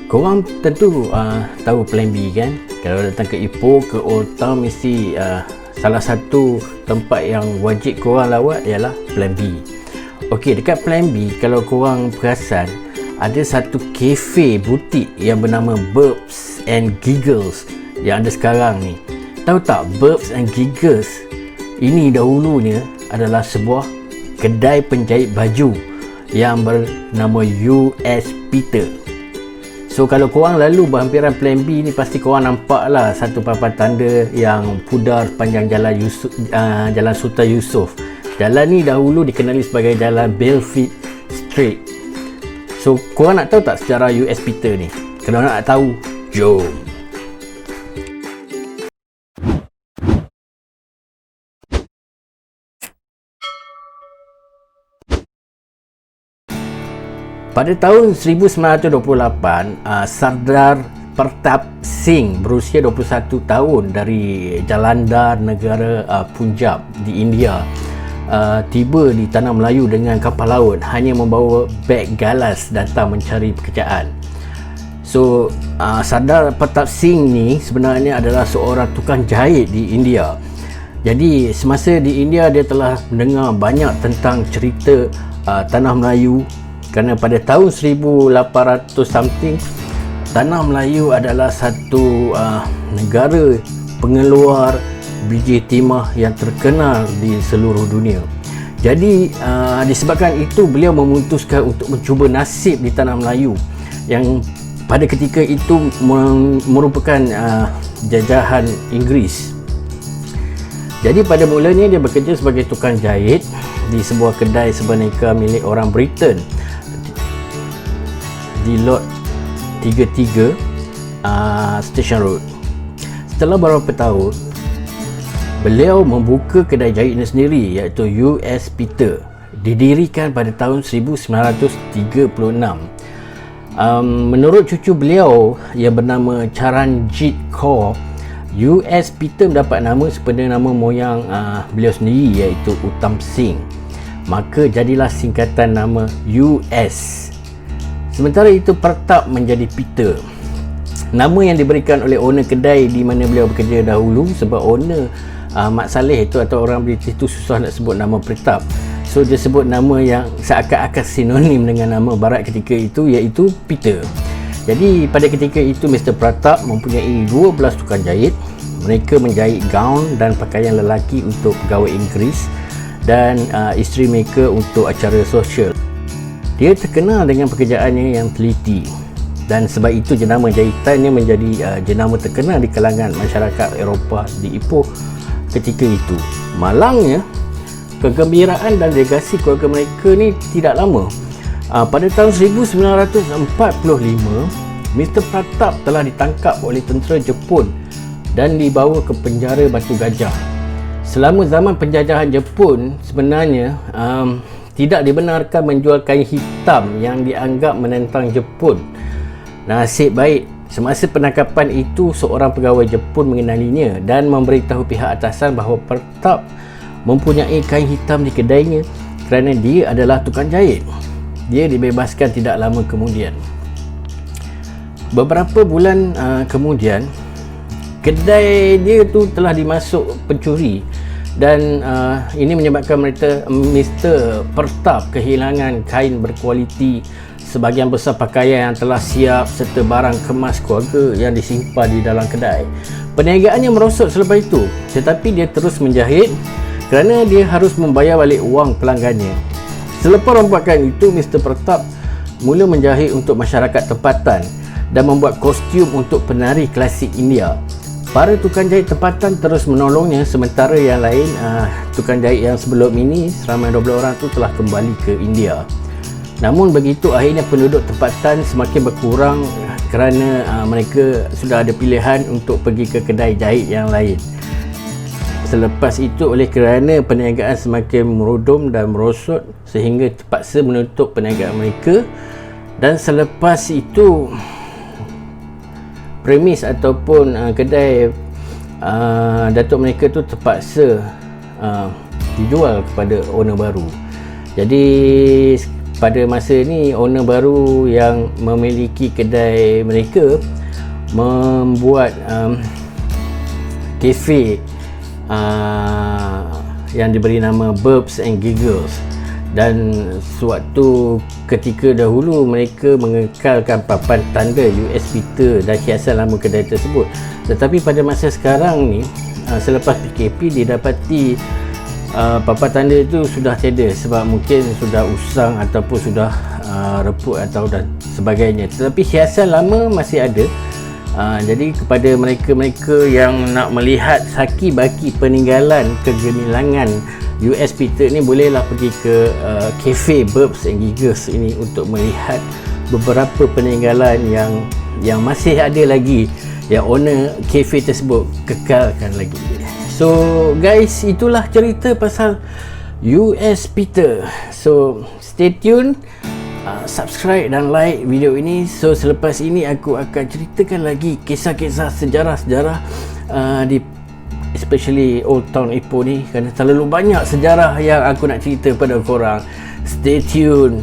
Korang tentu tahu Plan B kan? Kalau datang ke Ipoh, ke Old Town, mesti salah satu tempat yang wajib korang lawat ialah Plan B. Okey, dekat Plan B, kalau korang perasan, ada satu kafe butik yang bernama Burps and Giggles yang ada sekarang ni. Tahu tak, Burps and Giggles ini dahulunya adalah sebuah kedai penjahit baju yang bernama US Peter. So kalau korang lalu berhampiran Plan B ni, pasti korang nampak lah satu papan tanda yang pudar sepanjang Jalan Sultan Yusof. Jalan ni dahulu dikenali sebagai Jalan Belfield Street. So korang nak tahu tak sejarah US Peter ni? Kalau nak tahu, jom. Pada tahun 1928, Sardar Pratap Singh berusia 21 tahun dari Jalandhar, negara Punjab di India, tiba di Tanah Melayu dengan kapal laut, hanya membawa beg galas datang mencari pekerjaan. So Sardar Pratap Singh ni sebenarnya adalah seorang tukang jahit di India. Jadi semasa di India, dia telah mendengar banyak tentang cerita Tanah Melayu, kerana pada tahun 1800 something, Tanah Melayu adalah satu negara pengeluar biji timah yang terkenal di seluruh dunia. Jadi disebabkan itu, beliau memutuskan untuk mencuba nasib di Tanah Melayu yang pada ketika itu merupakan jajahan Inggeris. Jadi pada mulanya dia bekerja sebagai tukang jahit di sebuah kedai sebenarnya milik orang Britain di Lot 33 Station Road. Setelah beberapa tahun, beliau membuka kedai jahitnya sendiri, iaitu US Peter. Didirikan pada tahun 1936. Menurut cucu beliau yang bernama Charanjit Kaur, US Peter mendapat nama sebenarnya nama moyang beliau sendiri, iaitu Uttam Singh. Maka jadilah singkatan nama US. Sementara itu, Pratap menjadi Peter, nama yang diberikan oleh owner kedai di mana beliau bekerja dahulu, sebab owner Mak Saleh itu atau orang British itu susah nak sebut nama Pratap. So dia sebut nama yang seakan-akan sinonim dengan nama barat ketika itu, iaitu Peter. Jadi pada ketika itu, Mr. Pratap mempunyai 12 tukang jahit. Mereka menjahit gaun dan pakaian lelaki untuk pegawai Inggeris dan isteri mereka untuk acara sosial. Dia terkenal dengan pekerjaannya yang teliti, dan sebab itu jenama jahitannya menjadi jenama terkenal di kalangan masyarakat Eropah di Ipoh ketika itu. Malangnya, kegembiraan dan legasi keluarga mereka ni tidak lama. Pada tahun 1945, Mr. Pratap telah ditangkap oleh tentera Jepun dan dibawa ke penjara Batu Gajah. Selama zaman penjajahan Jepun, sebenarnya tidak dibenarkan menjual kain hitam yang dianggap menentang Jepun. Nasib baik, semasa penangkapan itu, seorang pegawai Jepun mengenalinya dan memberitahu pihak atasan bahawa Pratap mempunyai kain hitam di kedainya kerana dia adalah tukang jahit. Dia dibebaskan tidak lama kemudian. Beberapa bulan kemudian, kedai dia tu telah dimasuk pencuri, dan ini menyebabkan Mr. Pratap kehilangan kain berkualiti, sebahagian besar pakaian yang telah siap serta barang kemas keluarga yang disimpan di dalam kedai. Perniagaannya merosot selepas itu, tetapi dia terus menjahit kerana dia harus membayar balik wang pelanggannya. Selepas rompakan itu, Mr. Pratap mula menjahit untuk masyarakat tempatan dan membuat kostum untuk penari klasik India. Para tukang jahit tempatan terus menolongnya, sementara yang lain, tukang jahit yang sebelum ini, seramai 12 orang tu telah kembali ke India. Namun begitu, akhirnya penduduk tempatan semakin berkurang kerana mereka sudah ada pilihan untuk pergi ke kedai jahit yang lain. Selepas itu, oleh kerana perniagaan semakin merudum dan merosot, sehingga terpaksa menutup perniagaan mereka. Dan selepas itu, premis ataupun kedai datuk mereka tu terpaksa dijual kepada owner baru. Jadi pada masa ni owner baru yang memiliki kedai mereka membuat kafe yang diberi nama Burps and Giggles. Dan sewaktu ketika dahulu mereka mengekalkan papan tanda US Peter dan hiasan lama kedai tersebut, tetapi pada masa sekarang ni selepas PKP didapati papan tanda itu sudah tiada sebab mungkin sudah usang ataupun sudah reput atau dan sebagainya, tetapi hiasan lama masih ada. Jadi kepada mereka-mereka yang nak melihat saki baki peninggalan kegemilangan US Peter ni, bolehlah pergi ke Cafe Burps and Giggles ini untuk melihat beberapa peninggalan yang masih ada lagi, yang owner cafe tersebut kekalkan lagi. So guys, itulah cerita pasal US Peter. So stay tune, subscribe dan like video ini. So selepas ini aku akan ceritakan lagi kisah-kisah sejarah-sejarah di especially Old Town Ipoh ni, kerana terlalu banyak sejarah yang aku nak cerita pada korang. Stay tune.